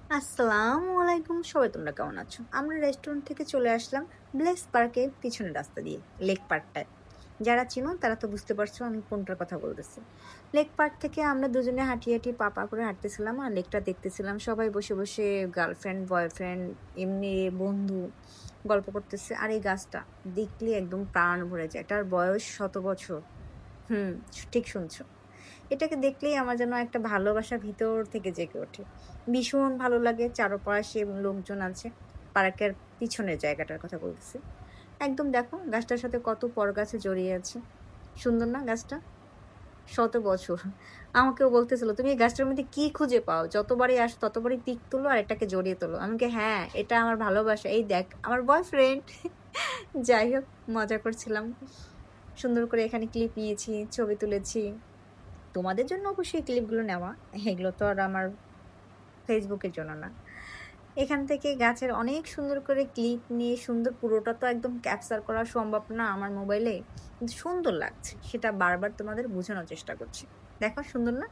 আসসালামু আলাইকুম, সবাই তোমরা কেমন আছো? আমরা রেস্টুরেন্ট থেকে চলে আসলাম ব্লেস পার্কের পিছনের রাস্তা দিয়ে, লেক পার্কটায়। যারা চিনো তারা তো বুঝতে পারছো আমি কোনটার কথা বলতেছি। লেক পার্ক থেকে আমরা দুজনে হাঁটি হাঁটি পা পা করে হাঁটতেছিলাম আর লেকটা দেখতেছিলাম। সবাই বসে বসে গার্লফ্রেন্ড বয়ফ্রেন্ড এমনি বন্ধু গল্প করতেছে। আর এই গাছটা দেখলে একদম প্রাণ ভরে যায়। এটার বয়স 100 বছর। হুম, ঠিক শুনছো। এটাকে দেখলেই আমার যেন একটা ভালোবাসা ভিতর থেকে জেগে ওঠে। ভীষণ ভালো লাগে, চারপাশে লোকজন আছে। পার্কের পিছনের জায়গাটার কথা বলতেছি। একদম দেখো গাছটার সাথে কত পরগাছা জড়িয়ে আছে। সুন্দর না গাছটা? শত বছর। আমাকেও বলতেছিল, "তুমি এই গাছটার মধ্যে কি খুঁজে পাও? যতবারই আসো ততবারই পিক তোলো আর এটাকে জড়িয়ে তোলো।" আমি বলি, "হ্যাঁ, এটা আমার ভালোবাসা। এই দেখ আমার বয়ফ্রেন্ড।" যাই হোক মজা করছিলাম। সুন্দর করে এখানে ক্লিপ নিয়েছি, ছবি তুলেছি। তোমাদের জন্য অবশ্যই এই ক্লিপগুলো নেওয়া। এগুলো তো আর আমার ফেসবুকের জন্য না। এখান থেকে গাছের অনেক সুন্দর করে ক্লিপ নিয়ে সুন্দর পুরোটা তো একদম ক্যাপচার করা সম্ভব না আমার মোবাইলে। কিন্তু সুন্দর লাগছে। সেটা বারবার তোমাদের বোঝানোর চেষ্টা করছি। দেখো সুন্দর না?